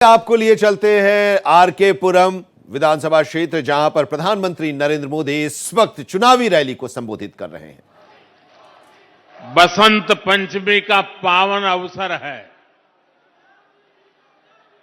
आपको लिए चलते हैं आरके पुरम विधानसभा क्षेत्र, जहां पर प्रधानमंत्री नरेंद्र मोदी इस वक्त चुनावी रैली को संबोधित कर रहे हैं। बसंत पंचमी का पावन अवसर है।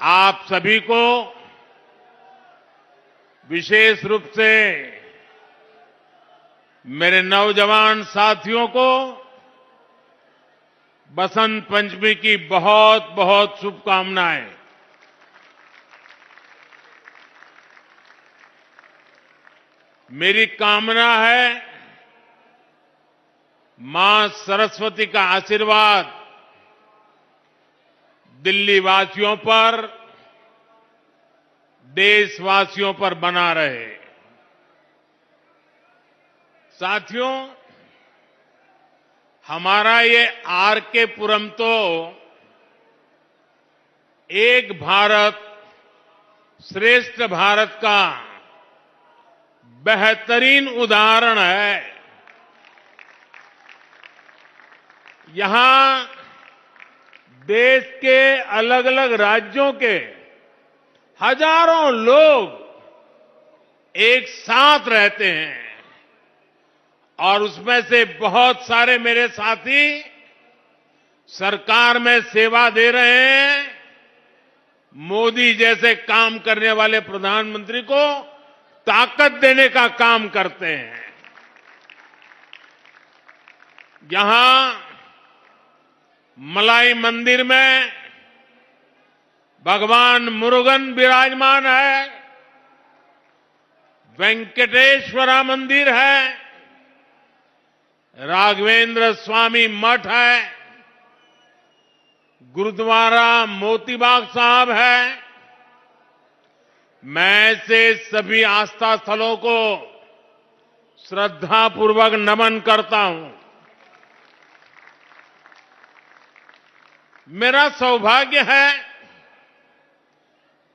आप सभी को विशेष रूप से मेरे नौजवान साथियों को बसंत पंचमी की बहुत बहुत शुभकामनाएं। मेरी कामना है मां सरस्वती का आशीर्वाद दिल्ली वासियों पर, देशवासियों पर बना रहे। साथियों, हमारा ये आरके पुरम तो एक भारत श्रेष्ठ भारत का बेहतरीन उदाहरण है। यहां देश के अलग अलग राज्यों के हजारों लोग एक साथ रहते हैं और उसमें से बहुत सारे मेरे साथी सरकार में सेवा दे रहे हैं। मोदी जैसे काम करने वाले प्रधानमंत्री को ताकत देने का काम करते हैं। यहां मलाई मंदिर में भगवान मुरुगन विराजमान है, वेंकटेश्वरा मंदिर है, राघवेंद्र स्वामी मठ है, गुरुद्वारा मोतीबाग साहब है। मैं ऐसे सभी आस्था स्थलों को श्रद्धापूर्वक नमन करता हूं। मेरा सौभाग्य है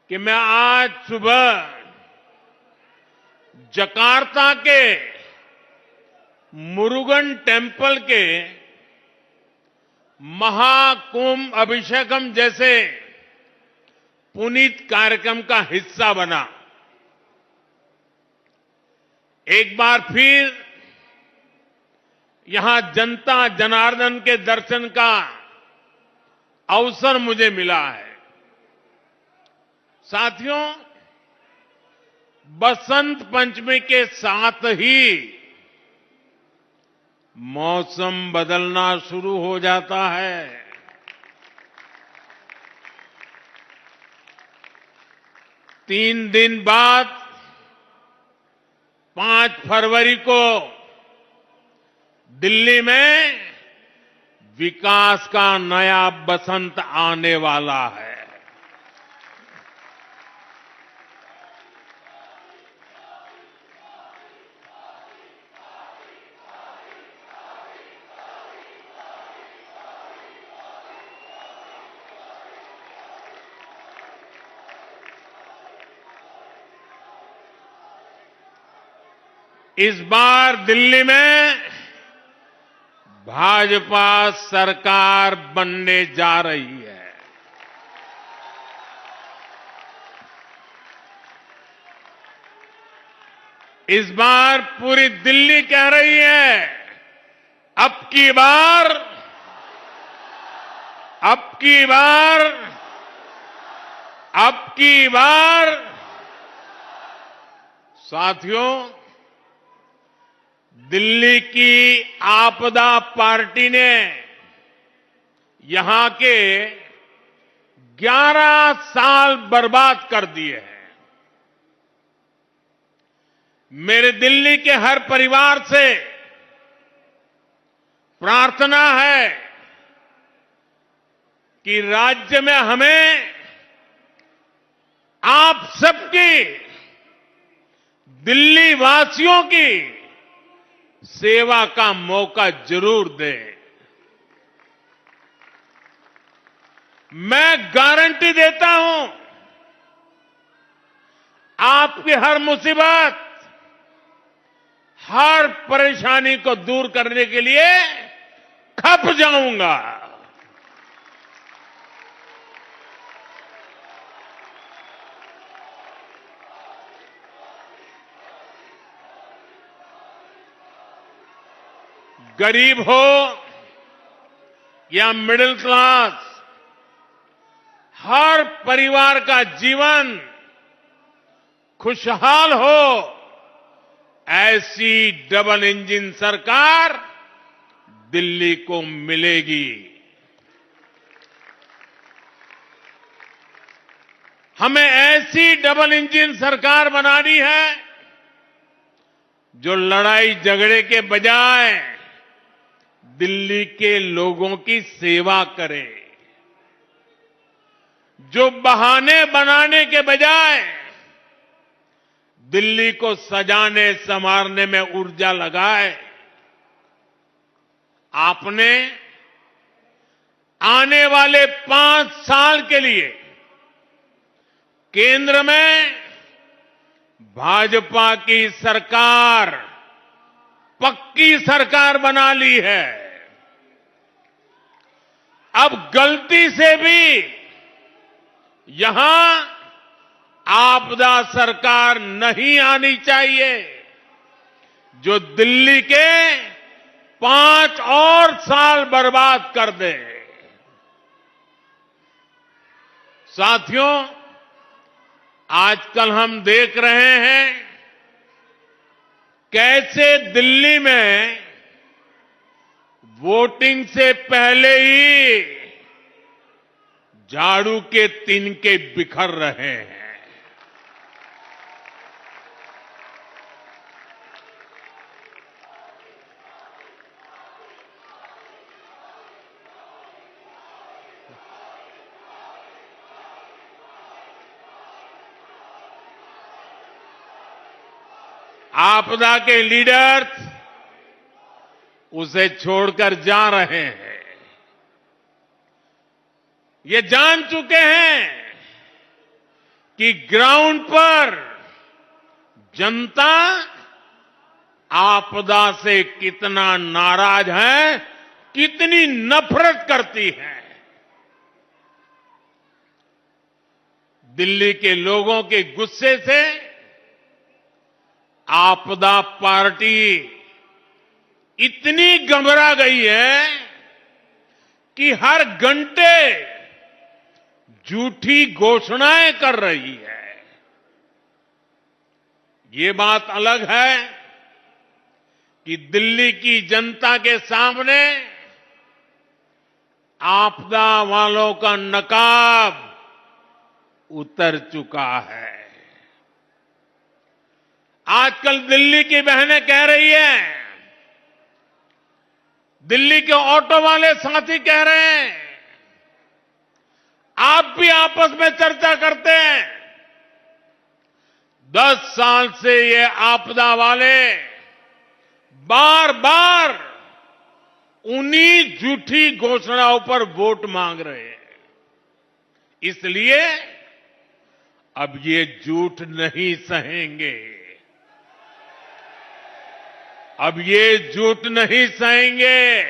कि मैं आज सुबह जकार्ता के मुरुगन टेम्पल के महाकुंभ अभिषेकम जैसे पुनीत कार्यक्रम का हिस्सा बना। एक बार फिर यहां जनता जनार्दन के दर्शन का अवसर मुझे मिला है। साथियों, बसंत पंचमी के साथ ही मौसम बदलना शुरू हो जाता है। 3 दिन बाद 5 फरवरी को दिल्ली में विकास का नया बसंत आने वाला है। इस बार दिल्ली में भाजपा सरकार बनने जा रही है। इस बार पूरी दिल्ली कह रही है, अब की बार साथियों, दिल्ली की आपदा पार्टी ने यहां के 11 साल बर्बाद कर दिए हैं। मेरे दिल्ली के हर परिवार से प्रार्थना है कि राज्य में हमें आप सबकी, दिल्ली वासियों की सेवा का मौका जरूर दें। मैं गारंटी देता हूं, आपकी हर मुसीबत, हर परेशानी को दूर करने के लिए खप जाऊंगा। गरीब हो या मिडिल क्लास, हर परिवार का जीवन खुशहाल हो, ऐसी डबल इंजन सरकार दिल्ली को मिलेगी। हमें ऐसी डबल इंजन सरकार बनानी है जो लड़ाई झगड़े के बजाय दिल्ली के लोगों की सेवा करे, जो बहाने बनाने के बजाय दिल्ली को सजाने संवारने में ऊर्जा लगाए। आपने आने वाले 5 साल के लिए केंद्र में भाजपा की सरकार, पक्की सरकार बना ली है। अब गलती से भी यहां आपदा सरकार नहीं आनी चाहिए, जो दिल्ली के 5 और साल बर्बाद कर दे। साथियों, आजकल हम देख रहे हैं कैसे दिल्ली में वोटिंग से पहले ही झाड़ू के तिनके बिखर रहे हैं। आपदा के लीडर्स उसे छोड़कर जा रहे हैं। ये जान चुके हैं कि ग्राउंड पर जनता आपदा से कितना नाराज है, कितनी नफरत करती है। दिल्ली के लोगों के गुस्से से आपदा पार्टी इतनी घबरा गई है कि हर घंटे झूठी घोषणाएं कर रही है। ये बात अलग है कि दिल्ली की जनता के सामने आपदा वालों का नकाब उतर चुका है। आजकल दिल्ली की बहनें कह रही है, दिल्ली के ऑटो वाले साथी कह रहे हैं, आप भी आपस में चर्चा करते हैं। 10 साल से ये आपदा वाले बार बार उन्हीं झूठी घोषणाओं पर वोट मांग रहे हैं। इसलिए अब ये झूठ नहीं सहेंगे, अब ये झूठ नहीं सहेंगे,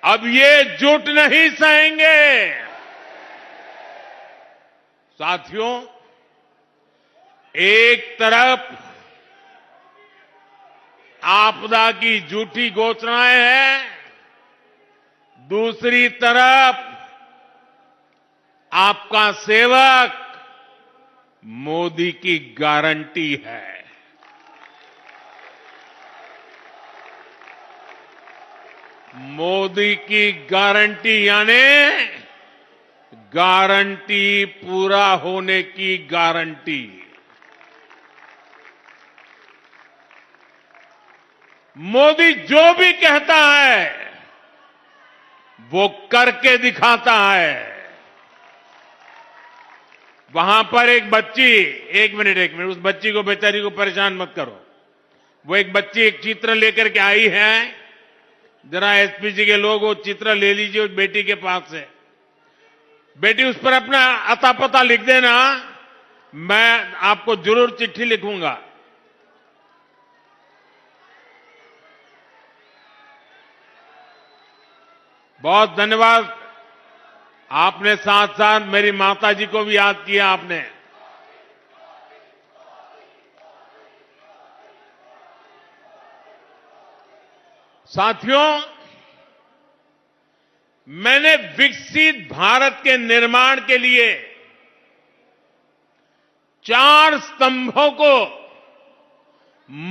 अब ये झूठ नहीं सहेंगे। साथियों, एक तरफ आपदा की झूठी घोषणाएं हैं, दूसरी तरफ आपका सेवक मोदी की गारंटी है। मोदी की गारंटी यानी गारंटी पूरा होने की गारंटी। मोदी जो भी कहता है वो करके दिखाता है। वहां पर एक बच्ची, एक मिनट, उस बच्ची को, बेचारी को परेशान मत करो। वो एक बच्ची एक चित्र लेकर के आई है, जरा एसपीजी के लोग वो चित्र ले लीजिए उस बेटी के पास से। बेटी, उस पर अपना अता पता लिख देना, मैं आपको जरूर चिट्ठी लिखूंगा। बहुत धन्यवाद। आपने साथ साथ मेरी माता जी को भी याद किया आपने। साथियों, मैंने विकसित भारत के निर्माण के लिए 4 स्तंभों को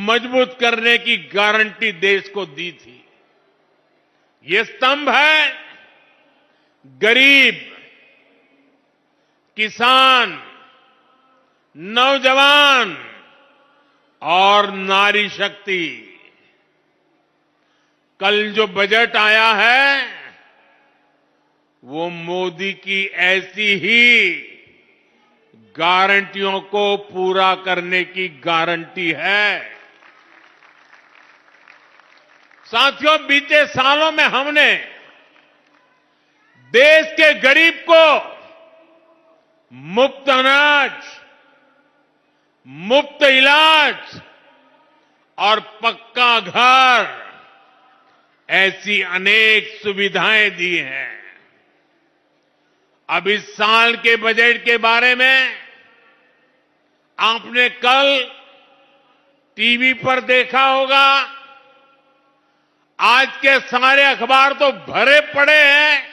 मजबूत करने की गारंटी देश को दी थी। ये स्तंभ है गरीब, किसान, नौजवान और नारी शक्ति। कल जो बजट आया है वो मोदी की ऐसी ही गारंटियों को पूरा करने की गारंटी है। साथियों, बीते सालों में हमने देश के गरीब को मुफ्त अनाज, मुफ्त इलाज और पक्का घर, ऐसी अनेक सुविधाएं दी हैं। अब इस साल के बजट के बारे में आपने कल टीवी पर देखा होगा। आज के सारे अखबार तो भरे पड़े हैं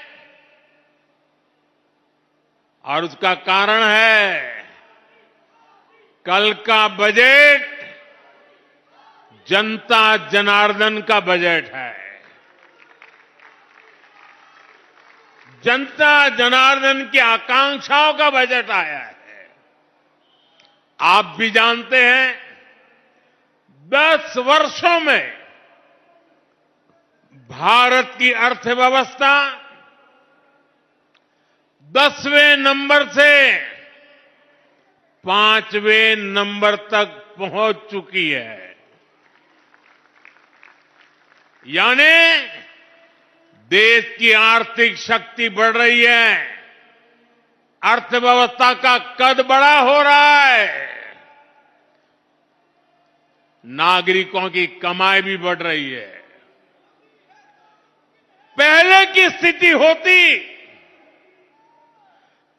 और उसका कारण है कल का बजट जनता जनार्दन का बजट है। जनता जनार्दन की आकांक्षाओं का बजट आया है। आप भी जानते हैं 10 वर्षों में भारत की अर्थव्यवस्था 10वें नंबर से 5वें नंबर तक पहुंच चुकी है। यानी देश की आर्थिक शक्ति बढ़ रही है, अर्थव्यवस्था का कद बड़ा हो रहा है, नागरिकों की कमाई भी बढ़ रही है। पहले की स्थिति होती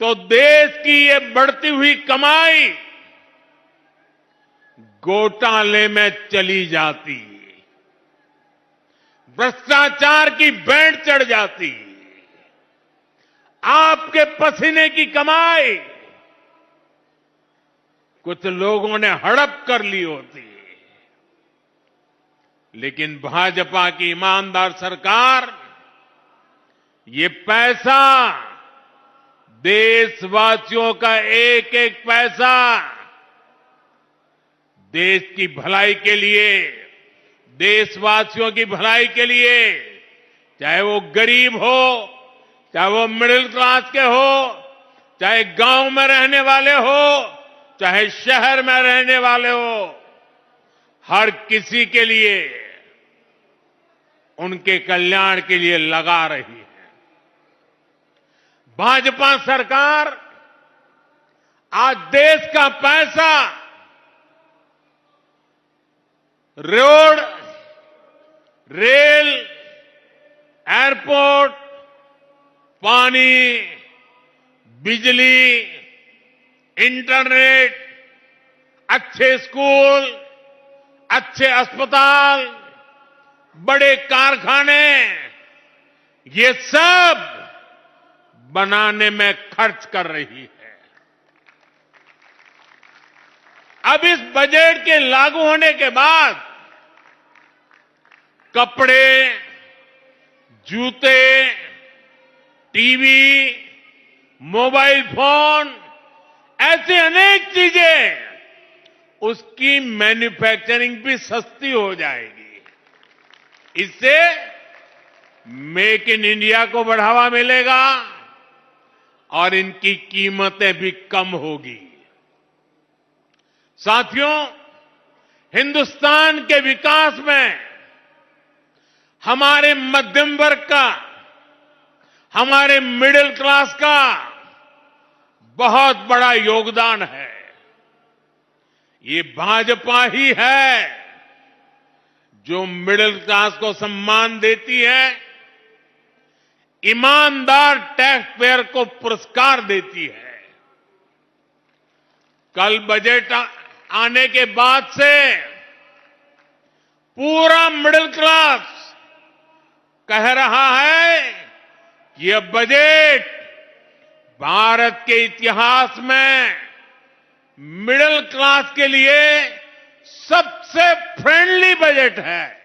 तो देश की ये बढ़ती हुई कमाई घोटाले में चली जाती, भ्रष्टाचार की बैंड चढ़ जाती, आपके पसीने की कमाई कुछ लोगों ने हड़प कर ली होती। लेकिन भाजपा की ईमानदार सरकार ये पैसा, देशवासियों का एक एक पैसा देश की भलाई के लिए, देशवासियों की भलाई के लिए, चाहे वो गरीब हो, चाहे वो मिडिल क्लास के हो, चाहे गांव में रहने वाले हो, चाहे शहर में रहने वाले हो, हर किसी के लिए, उनके कल्याण के लिए लगा रही है। भाजपा सरकार आज देश का पैसा रोड, रेल, एयरपोर्ट, पानी, बिजली, इंटरनेट, अच्छे स्कूल, अच्छे अस्पताल, बड़े कारखाने, ये सब बनाने में खर्च कर रही है। अब इस बजट के लागू होने के बाद कपड़े, जूते, टीवी, मोबाइल फोन, ऐसी अनेक चीजें, उसकी मैन्युफैक्चरिंग भी सस्ती हो जाएगी। इससे मेक इन इंडिया को बढ़ावा मिलेगा और इनकी कीमतें भी कम होगी। साथियों, हिंदुस्तान के विकास में हमारे मध्यम वर्ग का, हमारे मिडिल क्लास का बहुत बड़ा योगदान है। ये भाजपा ही है जो मिडिल क्लास को सम्मान देती है, ईमानदार टैक्स पेयर को पुरस्कार देती है। कल बजट आने के बाद से पूरा मिडिल क्लास कह रहा है कि यह बजट भारत के इतिहास में मिडिल क्लास के लिए सबसे फ्रेंडली बजट है।